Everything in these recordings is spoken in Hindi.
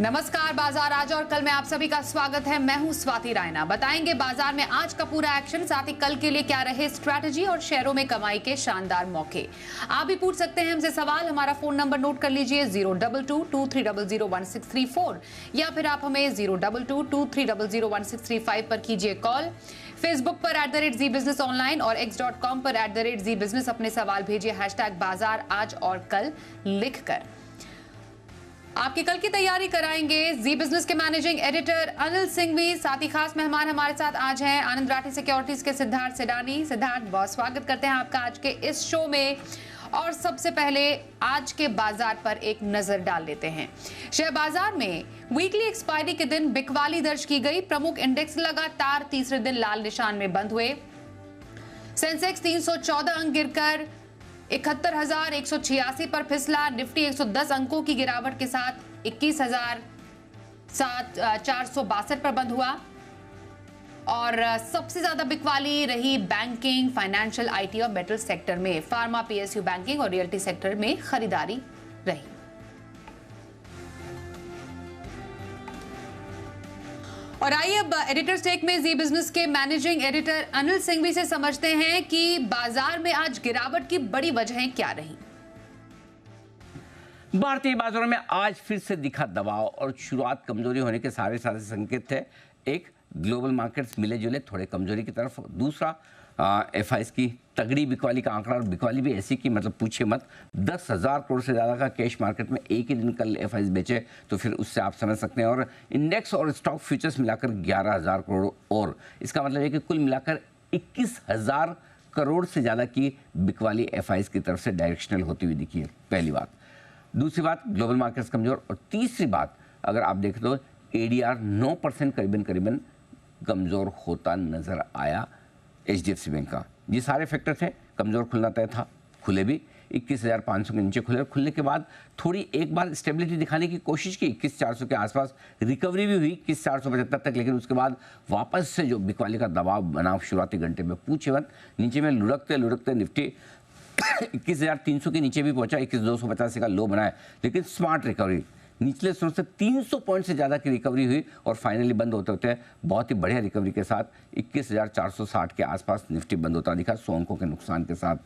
नमस्कार। बाजार आज और कल में आप सभी का स्वागत है। मैं हूं स्वाति रायना। बताएंगे बाजार में आज का पूरा एक्शन, साथ ही कल के लिए क्या रहे स्ट्रैटेजी और शेयरों में कमाई के शानदार मौके। आप भी पूछ सकते हैं हमसे सवाल। हमारा फोन नंबर नोट कर लीजिए 02223001634 या फिर आप हमें 02223001635 पर कीजिए कॉल। फेसबुक पर @जी बिजनेस ऑनलाइन और x.com पर @जी बिजनेस अपने सवाल भेजिए #बाजार आज और कल लिखकर। आपकी कल की तैयारी कराएंगे जी बिजनेस के मैनेजिंग एडिटर अनिल सिंघवी। साथ ही खास मेहमान हमारे साथ आज हैं आनंद राठी सिक्योरिटीज के सिद्धार्थ सिडानी। सिद्धार्थ, बहुत स्वागत करते हैं आपका आज के इस शो में। और सबसे पहले आज के बाजार पर एक नजर डाल लेते हैं। शेयर बाजार में वीकली एक्सपायरी के दिन बिकवाली दर्ज की गई। प्रमुख इंडेक्स लगातार तीसरे दिन लाल निशान में बंद हुए। सेंसेक्स 314 अंक गिरकर 71,186 पर फिसला। निफ्टी 110 अंकों की गिरावट के साथ 21,462 पर बंद हुआ। और सबसे ज्यादा बिकवाली रही बैंकिंग, फाइनेंशियल, आईटी और मेटल सेक्टर में। फार्मा, पीएसयू, बैंकिंग और रियल्टी सेक्टर में खरीदारी रही। और आइए अब एडिटर स्टेक में जी बिजनेस के मैनेजिंग एडिटर अनिल सिंघवी से समझते हैं कि बाजार में आज गिरावट की बड़ी वजहें क्या रही। भारतीय बाजारों में आज फिर से दिखा दबाव और शुरुआत कमजोरी होने के सारे संकेत थे। एक, ग्लोबल मार्केट्स मिले जुले थोड़े कमजोरी की तरफ। दूसरा, एफआईएस की तगड़ी बिकवाली का आंकड़ा, और बिकवाली भी ऐसी कि मतलब पूछे मत। 10,000 करोड़ से ज़्यादा का कैश मार्केट में एक ही दिन कल एफआईएस बेचे, तो फिर उससे आप समझ सकते हैं। और इंडेक्स और स्टॉक फ्यूचर्स मिलाकर 11,000 करोड़, और इसका मतलब है कि कुल मिलाकर 21,000 करोड़ से ज़्यादा की बिकवाली एफआईएस की तरफ से डायरेक्शनल होती हुई दिखी है, पहली बात। दूसरी बात, ग्लोबल मार्केट्स कमजोर। और तीसरी बात, अगर आप देखें तो एडीआर 9% करीबन कमजोर होता नजर आया एचडीएफसी बैंक का। ये सारे फैक्टर थे। कमजोर खुलना तय था, खुले भी 21,500 के नीचे खुले। खुलने के बाद थोड़ी एक बार स्टेबिलिटी दिखाने की कोशिश की, 21,400 के आसपास रिकवरी भी हुई 21,475 तक। लेकिन उसके बाद वापस से जो बिकवाली का दबाव बना शुरुआती घंटे में, पूछे मत, नीचे में लुढ़कते निफ्टी 21,300 के नीचे भी पहुंचा, 21,285 का लो बनाया। लेकिन स्मार्ट रिकवरी, निचले स्तर से 300 पॉइंट से ज़्यादा की रिकवरी हुई और फाइनली बंद होते होते बहुत ही बढ़िया रिकवरी के साथ 21,460 के आसपास निफ्टी बंद होता दिखा, 100 अंकों के नुकसान के साथ।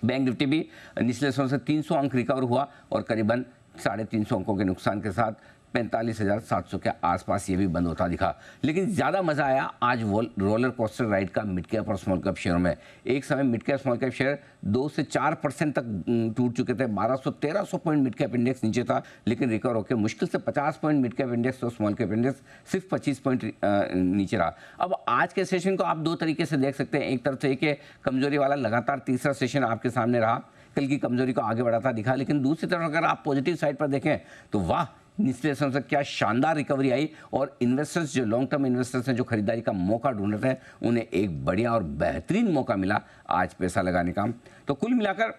बैंक निफ्टी भी निचले स्तर से 300 अंक रिकवर हुआ और करीबन 350 अंकों के नुकसान के साथ 45,700 के आसपास ये भी बंद होता दिखा। लेकिन ज़्यादा मज़ा आया आज रोलर कोस्टर राइड का मिड कैप और स्मॉल कैप शेयरों में। एक समय mid cap small cap share 2 से 4% तक टूट चुके थे। 1200-1300 पॉइंट मिड कैप इंडेक्स नीचे था, लेकिन रिकवर होकर मुश्किल से 50 पॉइंट मिड कैप इंडेक्स और स्मॉल कैप इंडेक्स सिर्फ 25 पॉइंट नीचे रहा। अब आज के सेशन को आप दो तरीके से देख सकते हैं। एक तरफ से कि कमजोरी वाला लगातार तीसरा सेशन आपके सामने रहा, कल की कमजोरी को आगे बढ़ाता दिखा। लेकिन दूसरी तरफ अगर आप पॉजिटिव साइड पर देखें तो वाह, निचले स्तर से क्या शानदार रिकवरी आई और इन्वेस्टर्स, जो लॉन्ग टर्म इन्वेस्टर्स हैं, जो खरीदारी का मौका ढूंढ रहे थे, उन्हें एक बढ़िया और बेहतरीन मौका मिला आज पैसा लगाने का। तो कुल मिलाकर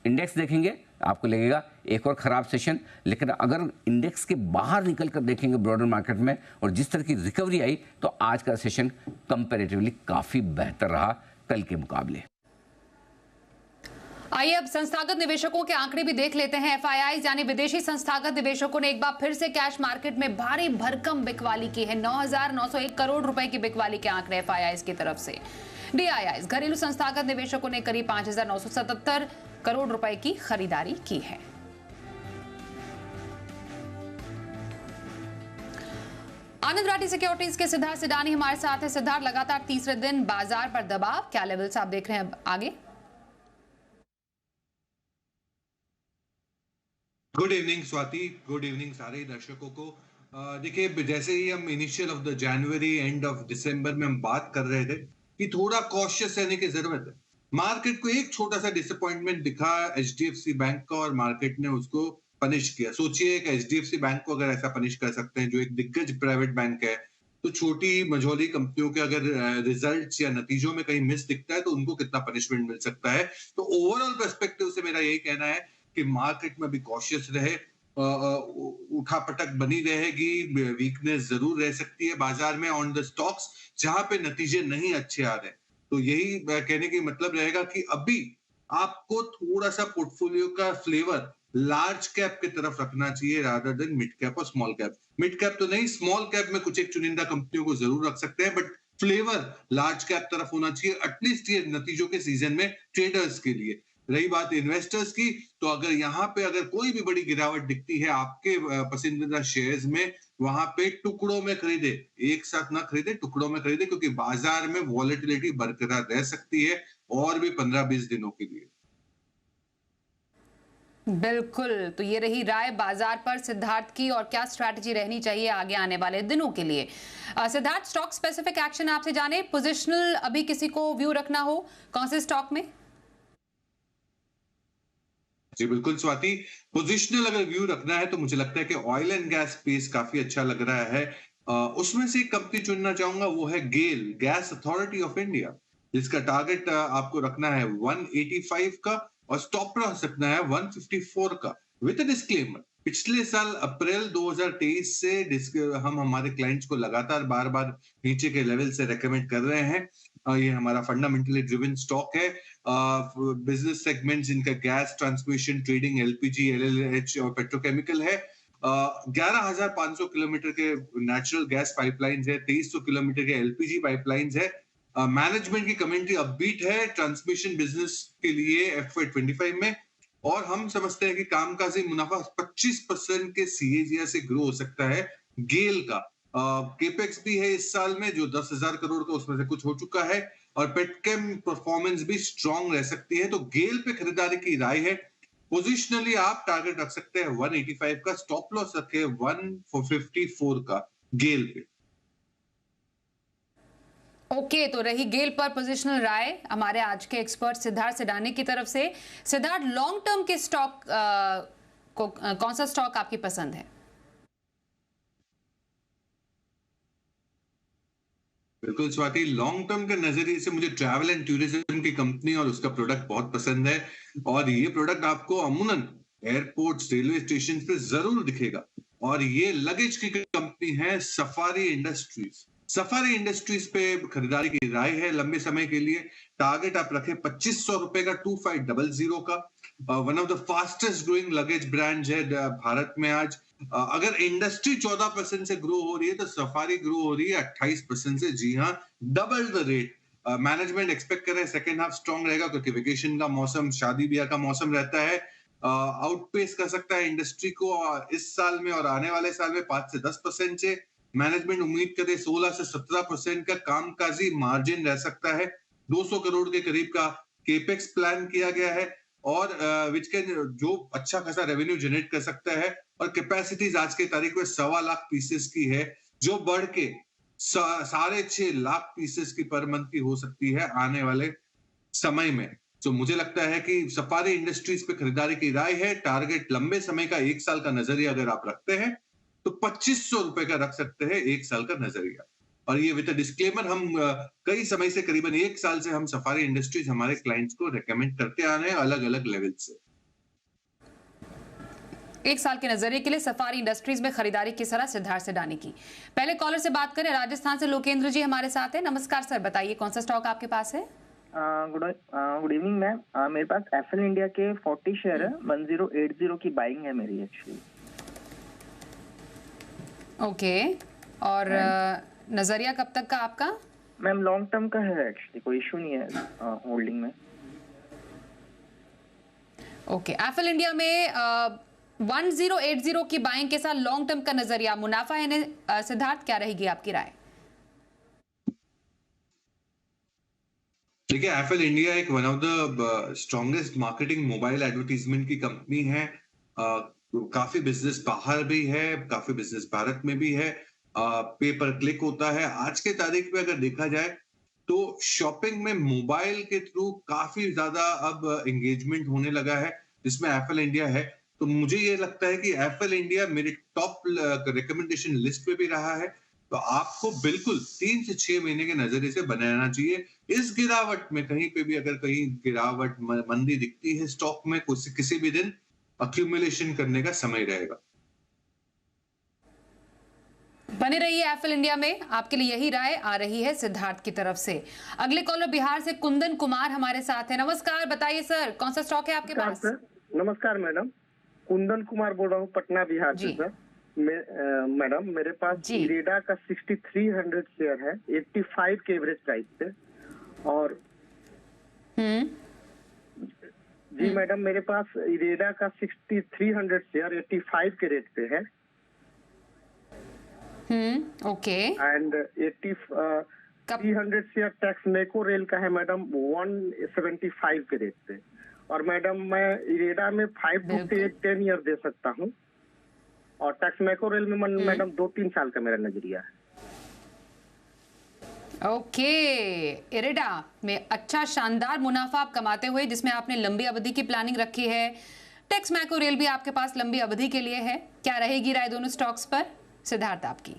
इंडेक्स देखेंगे आपको लगेगा एक और खराब सेशन। लेकिन अगर इंडेक्स के बाहर निकल कर देखेंगे ब्रॉडर मार्केट में और जिस तरह की रिकवरी आई, तो आज का सेशन कंपेरेटिवली काफ़ी बेहतर रहा कल के मुकाबले। आइए अब संस्थागत निवेशकों के आंकड़े भी देख लेते हैं। एफआईआईज यानी विदेशी संस्थागत निवेशकों ने एक बार फिर से कैश मार्केट में भारी भरकम बिकवाली की है। 9,901 करोड़ रुपए की बिकवाली के आंकड़े एफआईआईज की तरफ से। डीआईआईज घरेलू संस्थागत निवेशकों ने करीब 5,977 करोड़ रुपए की खरीदारी की है। आनंद राठी सिक्योरिटीज के सिद्धार्थ सिडानी हमारे साथ है। सिद्धार्थ, लगातार तीसरे दिन बाजार पर दबाव, क्या लेवल्स आप देख रहे हैं आगे? Good evening Swati, good evening सारे दर्शकों को। देखिए, जैसे ही हम initial of the January end of December में हम बात कर रहे थे कि थोड़ा कॉशियस रहने की जरूरत है। मार्केट को एक छोटा सा डिसअपॉइंटमेंट दिखा एचडीएफसी बैंक का और मार्केट ने उसको पनिश किया। सोचिए कि एचडीएफसी बैंक को अगर ऐसा पनिश कर सकते हैं, जो एक दिग्गज प्राइवेट बैंक है, तो छोटी मझोली कंपनियों के अगर रिजल्ट्स या नतीजों में कहीं मिस दिखता है तो उनको कितना पनिशमेंट मिल सकता है। तो ओवरऑल पर्सपेक्टिव से मेरा यही कहना है कि मार्केट में भी कॉशियस रहे, उठापटक बनी रहेगी, वीकनेस जरूर रह सकती है बाजार में ऑन द स्टॉक्स जहां पे नतीजे नहीं अच्छे आ रहे। तो यही कहने की मतलब रहेगा कि अभी आपको थोड़ा सा पोर्टफोलियो का फ्लेवर लार्ज कैप की तरफ रखना चाहिए रादर देन मिड कैप और स्मॉल कैप। मिड कैप तो नहीं, स्मॉल कैप में कुछ एक चुनिंदा कंपनियों को जरूर रख सकते हैं, बट फ्लेवर लार्ज कैप तरफ होना चाहिए, एटलीस्ट ये नतीजों के सीजन में ट्रेडर्स के लिए। रही बात इन्वेस्टर्स की, तो अगर यहाँ पे अगर कोई भी बड़ी गिरावट दिखती है आपके पसंदीदा शेयर्स में, वहां पे टुकड़ों में खरीदे, एक साथ ना खरीदे, टुकड़ों में खरीदे, क्योंकि बाजार में वॉलेटिलिटी बरकरार रह सकती है और भी 15-20 दिनों के लिए। बिल्कुल, तो ये रही राय बाजार पर सिद्धार्थ की, और क्या स्ट्रैटेजी रहनी चाहिए आगे आने वाले दिनों के लिए। सिद्धार्थ, स्टॉक स्पेसिफिक एक्शन आपसे जाने, पोजिशनल अभी किसी को व्यू रखना हो कौन से स्टॉक में? जी बिल्कुल स्वाति, पोजिशनल अगर व्यू रखना है तो मुझे लगता है कि ऑयल एंड गैस स्पेस काफी अच्छा लग रहा है। उसमें से एक कंपनी चुनना चाहूंगा, वो है गेल, गैस अथॉरिटी ऑफ इंडिया, जिसका टारगेट आपको रखना है 185 का और स्टॉप लॉस रखना है 154 का। विद अ डिस्क्लेमर, पिछले साल अप्रैल 2023 से हम हमारे क्लाइंट्स को लगातार बार बार नीचे के लेवल से रेकमेंड कर रहे हैं। ये हमारा फंडामेंटली ड्रिवन स्टॉक है। बिजनेस सेगमेंट्स इनका गैस ट्रांसमिशन, ट्रेडिंग, एलपीजी, एलएलएच और पेट्रोकेमिकल है। 11,500 किलोमीटर के नेचुरल गैस पाइपलाइंस है, 2300 किलोमीटर के एलपीजी पाइपलाइंस है। मैनेजमेंट की कमेंट्री अपबीट है ट्रांसमिशन बिजनेस के लिए FY25 में, और हम समझते हैं कि कामकाजी मुनाफा 25% के सीएजीआर से ग्रो हो सकता है गेल का। केपेक्स भी है इस साल में जो 10,000 करोड़ का, उसमें से कुछ हो चुका है, और पेटकेम परफॉर्मेंस भी स्ट्रांग रह सकती है। तो गेल पे खरीदारी की राय है। पोजिशनली आप टारगेट रख सकते हैं 185 का, स्टॉप लॉस रखे 154 का गेल पे। ओके, तो रही गेल पर पोजिशनल राय हमारे आज के एक्सपर्ट सिद्धार्थ सिडानी की तरफ से। सिद्धार्थ, लॉन्ग टर्म के स्टॉक को कौन सा स्टॉक आपकी पसंद है? बिल्कुल स्वाति, लॉन्ग टर्म के नजरिए से मुझे ट्रैवल एंड टूरिज्म की कंपनी और उसका प्रोडक्ट बहुत पसंद है, और ये प्रोडक्ट आपको अमूमन एयरपोर्ट्स, रेलवे स्टेशन पे जरूर दिखेगा। और ये लगेज की कंपनी है सफारी इंडस्ट्रीज। सफारी इंडस्ट्रीज पे खरीदारी की राय है लंबे समय के लिए। टारगेट आप रखें 2500 रुपए का, 2500 का। One of the fastest growing luggage brand है भारत में आज। अगर इंडस्ट्री 14% से ग्रो हो रही है तो सफारी ग्रो हो रही है 28% से। जी हाँ, double the rate. Management expect कर रहे हैं सेकेंड हाफ स्ट्रांग रहेगा, क्योंकि वेकेशन का मौसम, शादी ब्याह का मौसम रहता है। आउटपेस कर सकता है इंडस्ट्री को इस साल में और आने वाले साल में 5 से 10% से। मैनेजमेंट उम्मीद करे 16 से 17% का कामकाजी मार्जिन रह सकता है। 200 करोड़ के करीब का केपेक्स प्लान किया गया है, और विच कैन जो अच्छा खासा रेवेन्यू जनरेट कर सकता है। और कैपेसिटीज आज के तारीख में 1.25 लाख पीसेस की है, जो बढ़ के 6.5 लाख पीसेस की पर मंथ की हो सकती है आने वाले समय में। तो मुझे लगता है कि सफारी इंडस्ट्रीज पे खरीदारी की राय है। टारगेट लंबे समय का 1 साल का नजरिया अगर आप रखते हैं तो 2500 रुपए का रख सकते हैं 1 साल का नजरिया। और ये विद डिस्क्लेमर, हम कई समय से, करीबन 1 साल से हम सफारी इंडस्ट्रीज हमारे क्लाइंट्स को रेकमेंड करते आ रहे हैं अलग अलग लेवल से। 1 साल के नजरिए के लिए सफारी इंडस्ट्रीज में खरीदारी की सलाह सिद्धार्थ सिडानी की। पहले कॉलर से बात करें, राजस्थान से लोकेंद्र जी हमारे साथ हैं। नमस्कार सर, बताइए कौन सा स्टॉक आपके पास है? Good evening ma'am. मेरे पास एफएल इंडिया के 40 शेयर है, 1080 की बाइंग है मेरी एक्चुअली। ओके, और नजरिया कब तक का आपका? मैम लॉन्ग टर्म का है एक्चुअली, कोई इशू नहीं है होल्डिंग में। ओके, एफएल इंडिया में 1080 की बाइंग के साथ लॉन्ग टर्म का नजरिया, मुनाफा है सिद्धार्थ, क्या रहेगी आपकी राय? देखिए, एफएल इंडिया एक one of the strongest marketing mobile advertisement की कंपनी है। काफी बिजनेस बाहर भी है, काफी बिजनेस भारत में भी है। पे पर क्लिक होता है। आज के तारीख में अगर देखा जाए तो शॉपिंग में मोबाइल के थ्रू काफी ज्यादा अब एंगेजमेंट होने लगा है, जिसमें एफएल इंडिया है। तो मुझे ये लगता है कि एफएल इंडिया मेरे टॉप रिकमेंडेशन लिस्ट पे भी रहा है। तो आपको बिल्कुल 3 से 6 महीने के नजरिए से बनाना चाहिए। इस गिरावट में कहीं पे भी अगर कहीं गिरावट, मंदी दिखती है स्टॉक में, किसी भी दिन अक्यूमुलेशन करने का समय रहेगा। बने रहिए एफएल इंडिया में, आपके लिए यही राय आ रही है सिद्धार्थ की तरफ से। अगले कॉलर बिहार से कुंदन कुमार हमारे साथ है। नमस्कार, बताइए सर कौन सा स्टॉक है आपके पास? नमस्कार मैडम। कुंदन कुमार बोल रहा हूँ पटना बिहार से जी। सर। मैडम मेरे पास जी। इरेडा का 6300 शेयर है 85 के एवरेज प्राइस पे। और जी मैडम मेरे पास इरेडा का 6300 शेयर 85 के रेट पे है। ओके। एंड 300 शेयर टैक्स मेको रेल का है मैडम 175 के रेट पे। और मैडम मैं इरेडा में 5 to 10 ईयर दे सकता हूँ और टैक्स मैको रेल में मैडम 2-3 साल का मेरा नजरिया है। ओके। इरेडा में अच्छा शानदार मुनाफा आप कमाते हुए, जिसमें आपने लंबी अवधि की प्लानिंग रखी है। टेक्स मैको रेल भी आपके पास लंबी अवधि के लिए है। क्या रहेगी राय दोनों स्टॉक्स पर, सिद्धार्थ आपकी?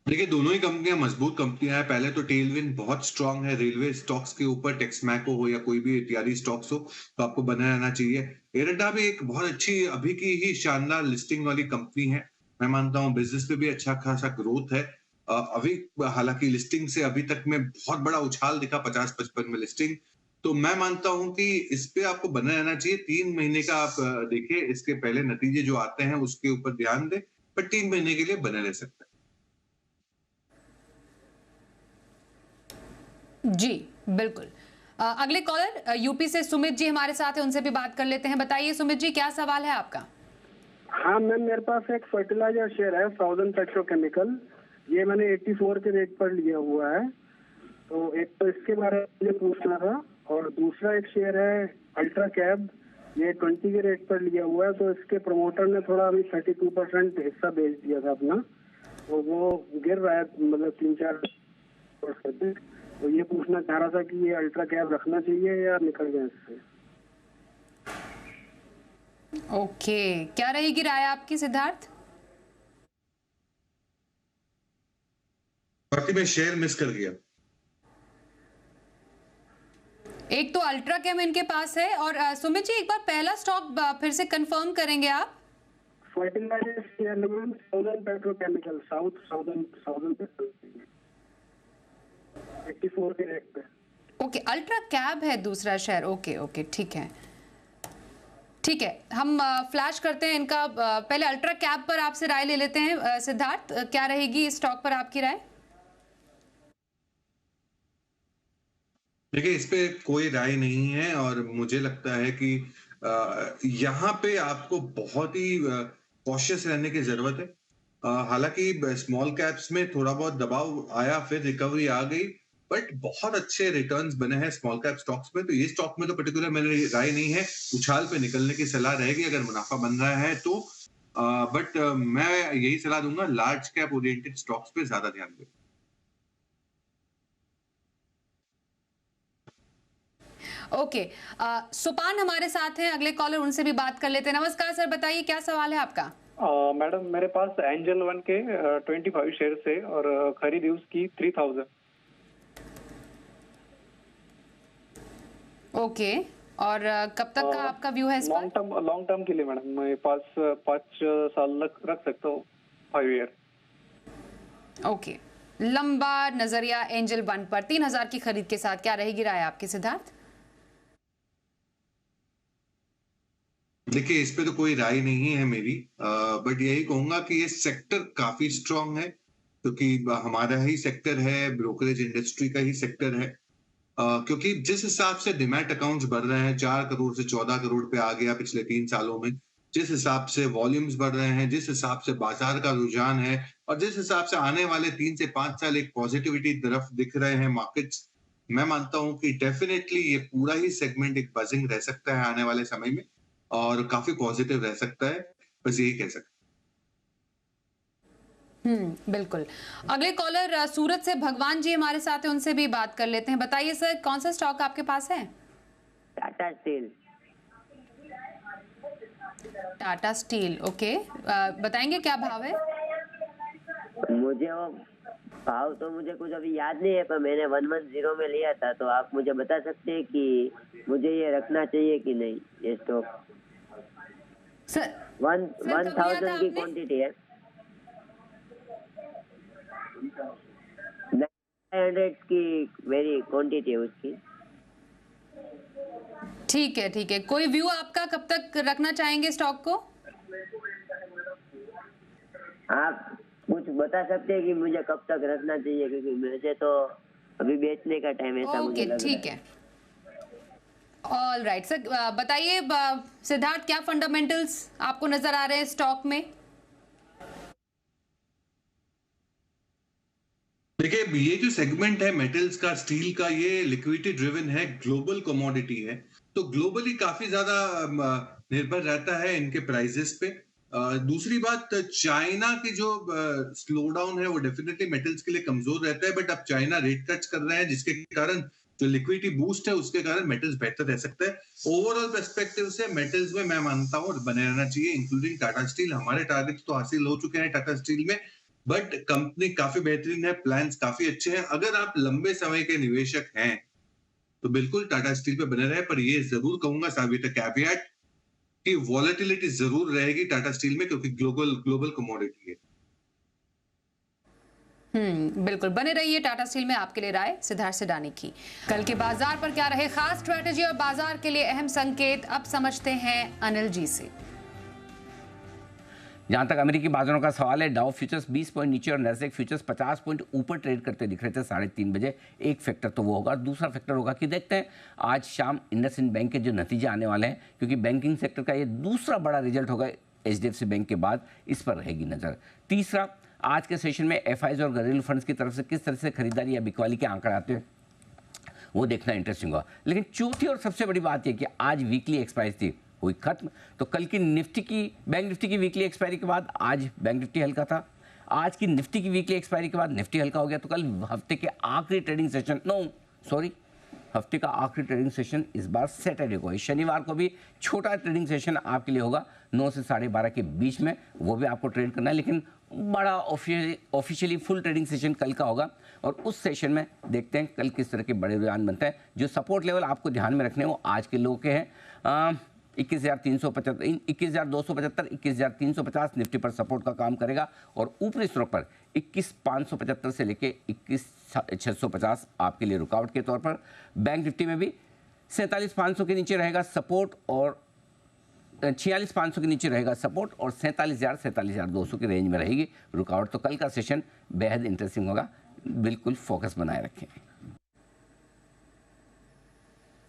देखिए दोनों ही कंपनियां मजबूत कंपनियां हैं। पहले तो टेलविंड बहुत स्ट्रांग है रेलवे स्टॉक्स के ऊपर, टेक्समैको हो या कोई भी इत्यादि स्टॉक्स हो, तो आपको बना रहना चाहिए। एरेडा भी एक बहुत अच्छी अभी की ही शानदार लिस्टिंग वाली कंपनी है। मैं मानता हूँ बिजनेस पे भी अच्छा खासा ग्रोथ है। अभी हालांकि लिस्टिंग से अभी तक में बहुत बड़ा उछाल दिखा 50-55 में लिस्टिंग, तो मैं मानता हूं कि इस पे आपको बना रहना चाहिए। 3 महीने का आप देखिए, इसके पहले नतीजे जो आते हैं उसके ऊपर ध्यान दें, पर 3 महीने के लिए बने रह सकते हैं। जी बिल्कुल। अगले कॉलर यूपी से सुमित जी हमारे साथ हैं, उनसे भी बात कर लेते हैं। बताइए सुमित जी, क्या सवाल है आपका? हाँ मैम मेरे पास एक फर्टिलाइजर शेयर है साउदर्न पेट्रोकेमिकल। ये मैंने 84 के रेट पर लिया हुआ है। तो एक तो इसके बारे में मुझे पूछना था। और दूसरा एक शेयर है अल्ट्रा कैब, ये 20 के रेट पर लिया हुआ है। तो इसके प्रमोटर ने थोड़ा अभी 32% हिस्सा बेच दिया था अपना, तो वो गिर रहा है मतलब 3-4%। तो ये पूछना चाह रहा था कि ये अल्ट्रा कैब रखना चाहिए या निकल जाए इससे। ओके, क्या रहेगी राय आपकी सिद्धार्थ? बाकी मैं शेयर मिस कर गया। एक तो अल्ट्रा कैम इनके पास है, और सुमित जी एक बार पहला स्टॉक फिर से कंफर्म करेंगे आप? Fertilizer share ma'am southern petrochemical, southern petrochemical 84 के रेट पे। ओके, अल्ट्रा कैब है दूसरा शेयर। ओके ओके, ठीक है ठीक है। हम फ्लैश करते हैं इनका। पहले अल्ट्रा कैब पर आपसे राय ले लेते हैं। सिद्धार्थ, क्या रहेगी इस स्टॉक पर आपकी राय? देखिए इस पे कोई राय नहीं है और मुझे लगता है कि यहाँ पे आपको बहुत ही कॉशियस रहने की जरूरत है। हालांकि स्मॉल कैप्स में थोड़ा बहुत दबाव आया, फिर रिकवरी आ गई, बट बहुत अच्छे रिटर्न्स बने हैं स्मॉल कैप स्टॉक्स में। तो ये स्टॉक में तो पर्टिकुलर मेरी राय नहीं है, उछाल पे निकलने की सलाह रहेगी अगर मुनाफा बन रहा है तो। बट मैं यही सलाह दूंगा, लार्ज कैप ओरिएंटेड स्टॉक्स पे ज्यादा ध्यान दें। ओके, सुपान हमारे साथ हैं, अगले कॉलर, उनसे भी बात कर लेते हैं। नमस्कार सर, बताइए क्या सवाल है आपका? मैडम मेरे पास एंजल वन के 25 शेयर है और खरीदी उसकी 3000। ओके, और कब तक का आपका व्यू है इस पर? लॉन्ग टर्म के लिए मैडम मैं 5 साल रख सकता हूँ, 5 ईयर। ओके, लंबा नजरिया एंजल वन पर 3000 की खरीद के साथ, क्या रहेगी राय आपकी सिद्धार्थ? देखिए इस पे तो कोई राय नहीं है मेरी, बट यही कहूंगा कि ये सेक्टर काफी स्ट्रांग है, क्योंकि हमारा ही सेक्टर है, ब्रोकरेज इंडस्ट्री का ही सेक्टर है। क्योंकि जिस हिसाब से डिमैट अकाउंट्स बढ़ रहे हैं, 4 करोड़ से 14 करोड़ पे आ गया पिछले 3 सालों में, जिस हिसाब से वॉल्यूम्स बढ़ रहे हैं, जिस हिसाब से बाजार का रुझान है, और जिस हिसाब से आने वाले 3 से 5 साल एक पॉजिटिविटी तरफ दिख रहे हैं मार्केट्स, मैं मानता हूं कि डेफिनेटली ये पूरा ही सेगमेंट एक बजिंग रह सकता है आने वाले समय में और काफी पॉजिटिव रह सकता है। बस यही कह सकते। बिल्कुल। अगले कॉलर सूरत से भगवान जी हमारे साथ हैं, उनसे भी बात कर लेते हैं। बताइए सर, कौन सा स्टॉक आपके पास है? Tata steel. Tata steel, okay. बताएंगे क्या भाव है? मुझे वो भाव तो मुझे कुछ अभी याद नहीं है, पर मैंने 110 में लिया था। तो आप मुझे बता सकते हैं कि मुझे ये रखना चाहिए कि नहीं, ये स्टॉक? सर 1000 की क्वांटिटी है, 900 की मेरी क्वांटिटी है उसकी। ठीक है, कोई व्यू आपका कब तक रखना चाहेंगे स्टॉक को? आप कुछ बता सकते हैं कि मुझे कब तक रखना चाहिए, क्योंकि मुझे तो अभी बेचने का टाइम ऐसा मुझे ओके, लग ठीक रहा है। ऑल राइट सर, बताइए सिद्धार्थ, क्या फंडामेंटल्स आपको नजर आ रहे हैं स्टॉक में? देखिए, ये जो सेगमेंट है मेटल्स का, स्टील का, ये लिक्विडिटी ड्रिवन है, ग्लोबल कमोडिटी है, तो ग्लोबली काफी ज्यादा निर्भर रहता है इनके प्राइसेस पे। दूसरी बात, चाइना की जो स्लो डाउन है वो डेफिनेटली मेटल्स के लिए कमजोर रहता है, बट अब चाइना रेट कट्स कर रहे हैं जिसके कारण जो लिक्विडिटी बूस्ट है उसके कारण मेटल्स बेहतर रह सकता है। ओवरऑल पर्सपेक्टिव से मेटल्स में मैं मानता हूँ बने रहना चाहिए, इंक्लूडिंग टाटा स्टील। हमारे टारगेट तो हासिल हो चुके हैं टाटा स्टील में, बट कंपनी काफी बेहतरीन है, प्लान्स काफी अच्छे हैं। अगर आप लंबे समय के निवेशक हैं तो बिल्कुल टाटा स्टील पे बने रहे, पर ये जरूर कहूंगा साबित कैविएट कि वॉलेटिलिटी जरूर रहेगी टाटा स्टील में, क्योंकि ग्लोबल कमोडिटी है। बिल्कुल बने रहिए टाटा स्टील में। आपके लिए राय सिद्धार्थ सिडानी की। कल के बाजार पर क्या रहे खास स्ट्रेटेजी और बाजार के लिए अहम संकेत, अब समझते हैं अनिल जी से। जहां तक अमेरिकी बाजारों का सवाल है, डाउ फ्यूचर्स 20 पॉइंट नीचे और नैस्डैक फ्यूचर्स 50 पॉइंट ऊपर ट्रेड करते दिख रहे थे 3:30 बजे। एक फैक्टर तो वो होगा, दूसरा फैक्टर होगा कि देखते हैं आज शाम इंडसइंड बैंक के जो नतीजे आने वाले हैं, क्योंकि बैंकिंग सेक्टर का ये दूसरा बड़ा रिजल्ट होगा HDFC बैंक के बाद, इस पर रहेगी नजर। तीसरा, आज के सेशन में FIs और घरेलू फंड्स की तरफ से किस तरह से खरीदारी या बिकवाली के आंकड़े आते हैं वो देखना इंटरेस्टिंग होगा। लेकिन चौथी और सबसे बड़ी बात यह कि आज वीकली एक्सपायरी थी, हुई खत्म, तो कल की बैंक निफ्टी की वीकली एक्सपायरी के बाद आज बैंक निफ्टी हल्का था, आज की निफ्टी की वीकली एक्सपायरी के बाद निफ्टी हल्का हो गया। तो कल हफ्ते के आखिरी ट्रेडिंग सेशन हफ्ते का आखिरी ट्रेडिंग सेशन इस बार सैटरडे को है। शनिवार को भी छोटा ट्रेडिंग सेशन आपके लिए होगा 9 से 12:30 के बीच में, वो भी आपको ट्रेड करना है, लेकिन बड़ा ऑफिशियली फुल ट्रेडिंग सेशन कल का होगा। और उस सेशन में देखते हैं कल किस तरह के बड़े रुझान बनते हैं। जो सपोर्ट लेवल आपको ध्यान में रखने वो आज के लोगों के हैं। 21,375, 21,275, 21,350 निफ्टी पर सपोर्ट का काम करेगा, और ऊपरी स्तर पर 21,575 से लेके 21,650 आपके लिए रुकावट के तौर पर। बैंक निफ्टी में भी 47,500 के नीचे रहेगा सपोर्ट, और 46,500 के नीचे रहेगा सपोर्ट, और 47,000 47,200 की रेंज में रहेगी रुकावट। तो कल का सेशन बेहद इंटरेस्टिंग होगा, बिल्कुल फोकस बनाए रखें।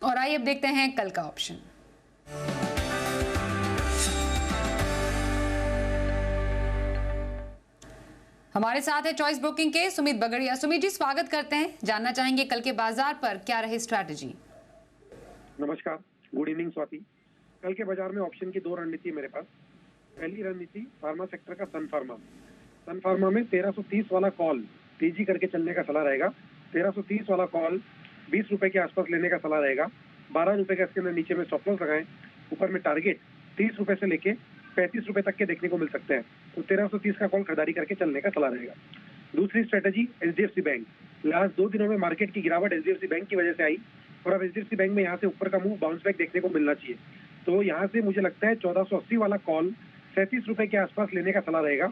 और आइए अब देखते हैं कल का ऑप्शन। हमारे साथ है चॉइस ब्रोकिंग के सुमित बगड़िया। सुमित जी, स्वागत करते हैं। जानना चाहेंगे कल के बाजार पर क्या रही स्ट्रैटेजी। नमस्कार, गुड इवनिंग स्वाति। कल के बाजार में ऑप्शन की 2 रणनीति है मेरे पास। पहली रणनीति फार्मा सेक्टर का सन फार्मा में 1330 वाला कॉल तेजी करके चलने का सलाह रहेगा। 1330 वाला कॉल 20 रुपए के आसपास लेने का सलाह रहेगा। 12 रुपए का इसके अंदर नीचे में स्टॉप लॉस लगाएं। ऊपर में टारगेट 30 रुपए से लेके 35 रुपए तक के देखने को मिल सकते हैं, तो 1330 का कॉल खरीदारी करके चलने का सलाह रहेगा। दूसरी स्ट्रेटेजी HDFC बैंक। लास्ट 2 दिनों में मार्केट की गिरावट HDFC बैंक की वजह से आई, और अब HDFC बैंक में यहाँ से ऊपर का मूव बाउंस बैक देखने को मिलना चाहिए। तो यहाँ से मुझे लगता है 1480 वाला कॉल 37 रुपए के आसपास लेने का सलाह रहेगा।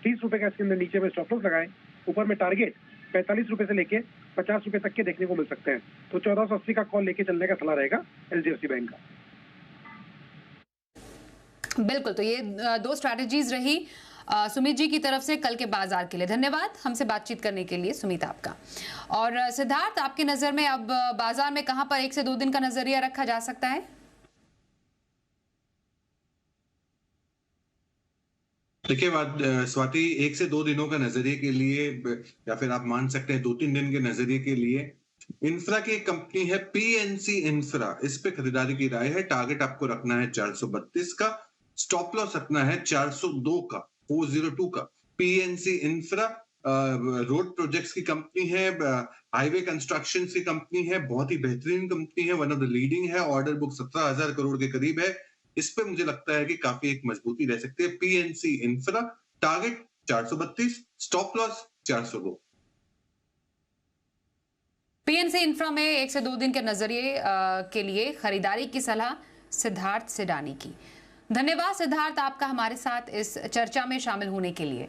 30 रुपए का इसके अंदर नीचे में स्टॉप लॉस लगाएं। ऊपर में टारगेट 45 रुपए से लेके 50 रुपए तक के देखने को मिल सकते हैं, तो 1480 का कॉल लेके चलने का सलाह रहेगा HDFC बैंक का। बिल्कुल, तो ये 2 स्ट्रैटेजीज रही सुमित जी की तरफ से कल के बाजार के लिए। धन्यवाद हमसे बातचीत करने के लिए सुमित आपका। और सिद्धार्थ, आपकी नजर में अब बाजार में कहां पर 1 से 2 दिन का नजरिया रखा जा सकता है? देखिए बात स्वाति, 1 से 2 दिनों का नजरिए के लिए, या फिर आप मान सकते हैं 2-3 दिन के नजरिए के लिए, इंफ्रा की एक कंपनी है PNC इंफ्रा, इस पे खरीदारी की राय है। टारगेट आपको रखना है 432 का, स्टॉप लॉस रखना है 402 का, 402 का। PNC इंफ्रा रोड प्रोजेक्ट्स की कंपनी है, हाईवे कंस्ट्रक्शन की कंपनी है, बहुत ही बेहतरीन कंपनी है, वन ऑफ द लीडिंग है। ऑर्डर बुक 17,000 करोड़ के करीब है। इस पे मुझे लगता है कि काफी एक मजबूती रह सकती है। PNC infra, target 432, stop loss 402। PNC infra में 1 से 2 दिन के नजरिए के लिए खरीदारी की सलाह सिद्धार्थ सिडानी की। धन्यवाद सिद्धार्थ आपका हमारे साथ इस चर्चा में शामिल होने के लिए।